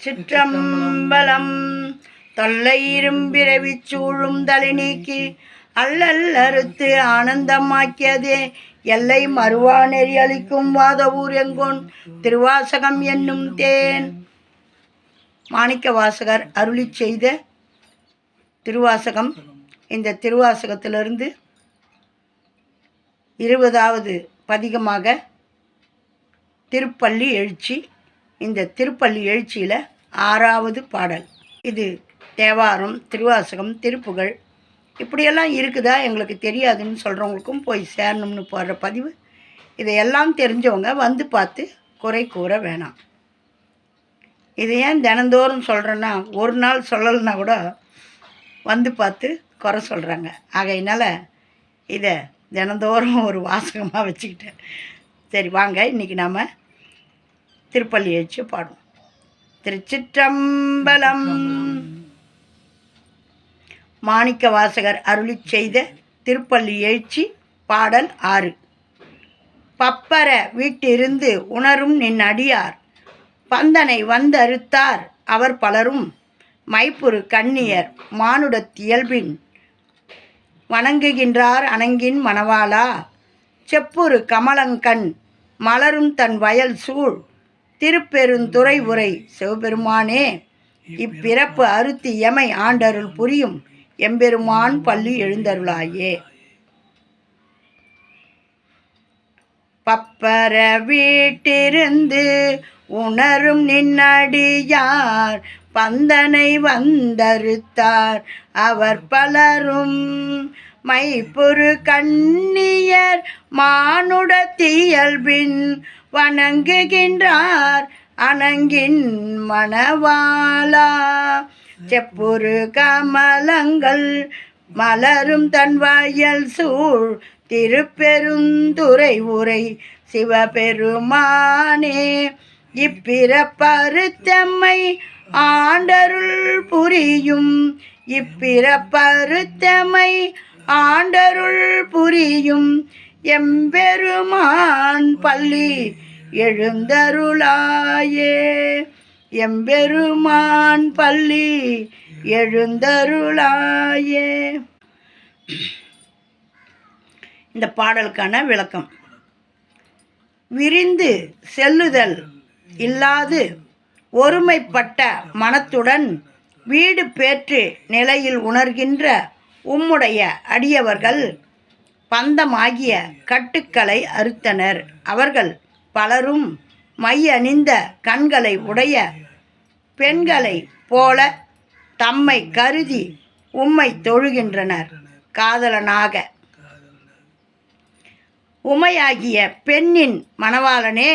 திருச்சிற்றம்பலம். தொல்லை இரும்பிறவி சூழும் தலை நீக்கி அல்லல் அறுத்து ஆனந்தமாக்கியதே எல்லை மறுவா நெறி அளிக்கும் வாதவூர் எங்கோன் திருவாசகம் என்னும் தேன். மாணிக்க வாசகர் அருளி செய்த திருவாசகம். இந்த திருவாசகத்திலிருந்து 20வது பதிகமாக திருப்பள்ளி எழுச்சி. இந்த திருப்பள்ளி எழுச்சியில் 6வது பாடல். இது தேவாரம், திருவாசகம், திருப்புகழ் இப்படியெல்லாம் இருக்குதா எங்களுக்கு தெரியாதுன்னு சொல்கிறவங்களுக்கும் போய் சேரணும்னு போடுற பதிவு. இதையெல்லாம் தெரிஞ்சவங்க வந்து பார்த்து குறை கூற வேணாம். இது ஏன் தினந்தோறும் சொல்கிறேன்னா, ஒரு நாள் சொல்லலைன்னா கூட வந்து பார்த்து குறை சொல்கிறாங்க. ஆகையினால் இதை தினந்தோறும் ஒரு வாசகமாக வச்சுக்கிட்டேன். சரி வாங்க, இன்றைக்கி நாம் திருப்பள்ளி எழுச்சி பாடுவோம். திருச்சிற்றம்பலம். மாணிக்க வாசகர் அருளி செய்த திருப்பள்ளி எழுச்சி பாடல் 6. பப்பர வீட்டிருந்து உணரும் நின் அடியார் பந்தனை வந்தறுத்தார் அவர் பலரும் மைப்புறு கண்ணியர் மானுடத்தியல்பின் வணங்குகின்றார் அணங்கின் மணவாளா செப்புறு கமலங்கண் மலரும் தன் வயல் சூழ் திருப்பெருந்துறை உரை சிவபெருமானே இப்பிறப்பு அறுத்தி எமை ஆண்டருள் புரியும் எம்பெருமான் பள்ளி எழுந்தருளாயே. பப்பர வீட்டிருந்து உணரும் நின்னடியார் பந்தனை வந்தறுத்தார் அவர் பலரும் மைப்புறு கண்ணியர் மானுடத்தியல்பின் வணங்குகின்றார் அணங்கின் மணவாளா செப்புறு கமலங்கள் மலரும் தன் வயல் சூழ் திருப்பெருந்துறை உரை சிவபெருமானே இப்பிறப்பறுத்தம்மை ஆண்டருள் புரியும் இப்பிறப்பறுத்தம்மை ஆண்டருள் புரியும் எம்பெருமான் பள்ளி எழுந்தருளாயே எம்பெருமான் பள்ளி எழுந்தருளாயே. இந்த பாடலுக்கான விளக்கம். விரிந்து செல்லுதல் இல்லாது ஒருமைப்பட்ட மனத்துடன் வீடு பேற்று நிலையில் உணர்கின்ற உம்முடைய அடியவர்கள் பந்தமாகிய கட்டுக்களை அறுத்தனர். அவர்கள் பலரும் மை அணிந்த கண்களை உடைய பெண்களை போல தம்மை கருதி உம்மை தொழுகின்றனர். காதலனாக உமையாகிய பெண்ணின் மணவாளனே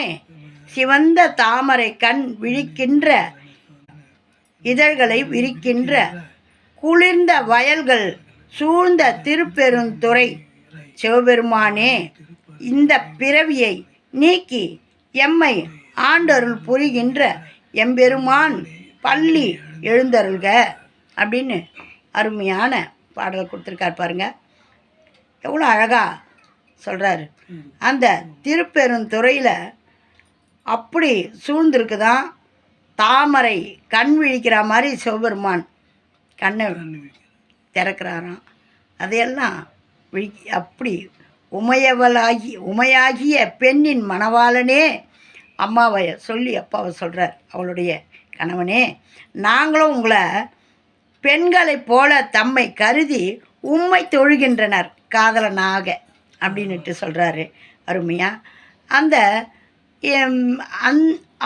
சிவந்த தாமரை கண் விழிக்கின்ற இதழ்களை விரிக்கின்ற குளிர்ந்த வயல்கள் சூழ்ந்த திருப்பெருந்துறை சிவபெருமானே இந்த பிறவியை நீக்கி எம்மை ஆண்டருள் புரிகின்ற எம்பெருமான் பள்ளி எழுந்தருள்க அப்படின்னு அருமையான பாடல் கொடுத்துருக்கார் பாருங்க. எவ்வளோ அழகாக சொல்கிறாரு. அந்த திருப்பெருந்துறையில் அப்படி சூழ்ந்திருக்குதான் தாமரை கண் விழிக்கிற மாதிரி சிவபெருமான் கண்ணை திறக்கிறாராம். அதையெல்லாம் அப்படி உமையாகிய பெண்ணின் மணவாளனே அம்மாவை சொல்லி அப்பாவை சொல்கிறார். அவளுடைய கணவனே, நாங்களும் உங்களை பெண்களைப் போல தம்மை கருதி உம்மை தொழுகின்றனர் காதலனாக அப்படின்ட்டு சொல்கிறாரு அருமையாக. அந்த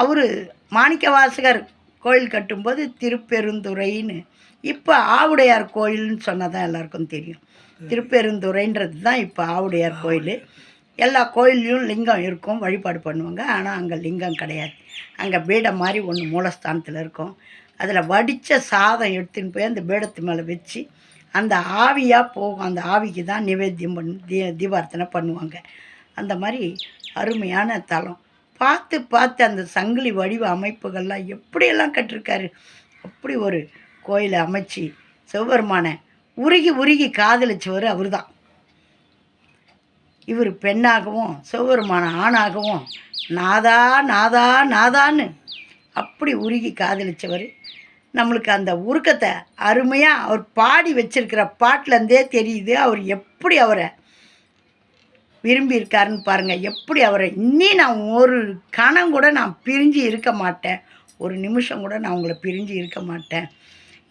அவர் மாணிக்க வாசகர் கோயில் கட்டும்போது திருப்பெருந்துறைன்னு, இப்போ ஆவுடையார் கோயில்னு சொன்னதான் எல்லாருக்கும் தெரியும். திருப்பெருந்துறைன்றது தான் இப்போ ஆவுடையார் கோயில். எல்லா கோயில்லையும் லிங்கம் இருக்கும், வழிபாடு பண்ணுவாங்க. ஆனால் அங்கே லிங்கம் கிடையாது. அங்கே பீடம் மாதிரி ஒன்று மூலஸ்தானத்தில் இருக்கும். அதில் வடித்த சாதம் எடுத்துன்னு போய் அந்த பீடத்து மேலே வச்சு அந்த ஆவியாக போகும். அந்த ஆவிக்கு தான் நிவேத்தியம் தீபார்த்தனை பண்ணுவாங்க. அந்த மாதிரி அருமையான தலம். பார்த்து அந்த சங்கிலி வடிவ அமைப்புகள்லாம் எப்படியெல்லாம் கட்டிருக்காரு. அப்படி ஒரு கோயிலை அமைச்சு சிவபெருமானை உருகி காதலிச்சவர் அவர் தான். இவர் பெண்ணாகவும் சிவபெருமான ஆணாகவும் நாதா நாதா நாதான்னு அப்படி உருகி காதலித்தவர். நம்மளுக்கு அந்த உருக்கத்தை அருமையாக அவர் பாடி வச்சிருக்கிற பாட்டிலேருந்தே தெரியுது அவர் எப்படி அவரை விரும்பியிருக்காருன்னு பாருங்கள். எப்படி அவரை இன்னி நான் ஒரு கணம் கூட நான் பிரிஞ்சு இருக்க மாட்டேன், ஒரு நிமிஷம் கூட நான் உங்களை பிரிஞ்சு இருக்க மாட்டேன்,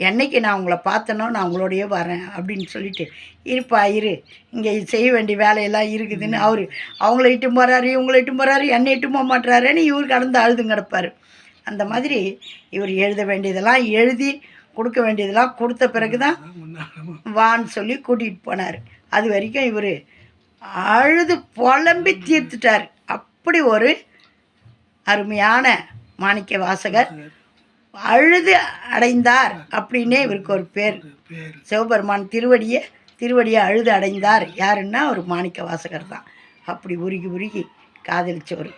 என்னைக்கு நான் உங்களை பார்த்தனோ நான் உங்களோடையே வரேன் அப்படின்னு சொல்லிட்டு, இருப்பா இரு, இங்கே செய்ய வேண்டிய வேலையெல்லாம் இருக்குதுன்னு அவங்கள இட்டும் போகிறாரு, இவங்களை இட்டும் போகிறாரு, என்னை இட்டும் போக மாட்டுறாருன்னு இவர் கடந்து அழுது கிடப்பார். அந்த மாதிரி இவர் எழுத வேண்டியதெல்லாம் எழுதி கொடுக்க வேண்டியதெல்லாம் கொடுத்த பிறகு தான் வான்னு சொல்லி கூட்டிகிட்டு போனார். அது வரைக்கும் இவர் அழுது புலம்பி தீர்த்துட்டார். அப்படி ஒரு அருமையான மாணிக்க வாசகர். அழுது அடைந்தார் அப்படின்னே இவருக்கு ஒரு பேர். சிவபெருமான் திருவடியை அழுது அடைந்தார் யாருன்னா ஒரு மாணிக்க வாசகர் தான். அப்படி உருகி உருகி காதலிச்சவர்.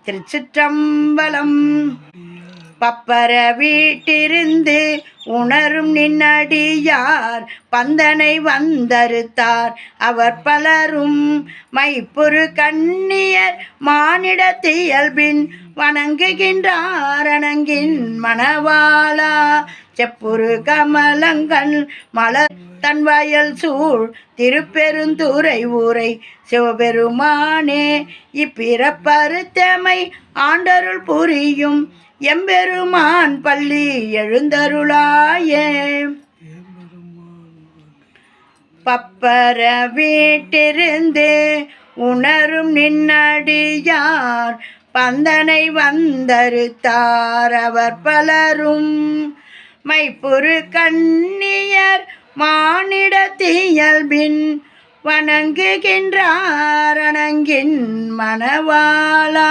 திருச்சிற்றம்பலம். பப்பர வீட்டிருந்து உணரும் நின்னடியார் பந்தனை வந்தறுத்தார் அவர் பலரும் மைப்புறு கண்ணியர் மானிடத்தியல்பின் வணங்குகின்றார் அணங்கின் மணவாளா செப்புரு கமலங்கள் மலர் தன் வயல் சூழ் திருப்பெருந்துறை ஊரை சிவபெருமானே இப்பிறப்பருத்தமை ஆண்டருள் புரியும் எம்பெருமான் பள்ளி எழுந்தருளாயே. பப்பர வீட்டிருந்து உணரும் நின்னடியார் பந்தனை வந்தறுத்தார் அவர் பலரும் மைப்புறு கண்ணியர் மானிடத்தியல்பின் வணங்குகின்றார் அணங்கின் மணவாளா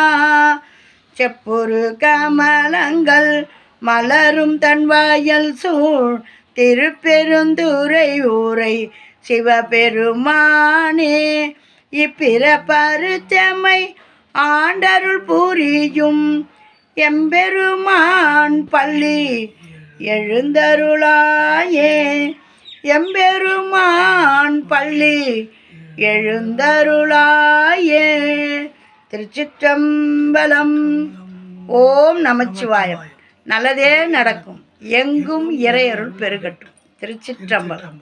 செப்புரு கமலங்கள் மலரும் தன் வாயல் சூழ் திருப்பெருந்துறை ஊரை சிவபெருமானே இப்பிறப்பருத்தமை ஆண்டருள் புரியும் எம்பெருமான் பள்ளி எழுந்தருளாயே. எம்பெருமான் பள்ளி எழுந்தருளாயே. திருச்சிற்றம்பலம். ஓம் நமச்சிவாயம். நல்லதே நடக்கும். எங்கும் இறையருள் பெருகட்டும். திருச்சிற்றம்பலம்.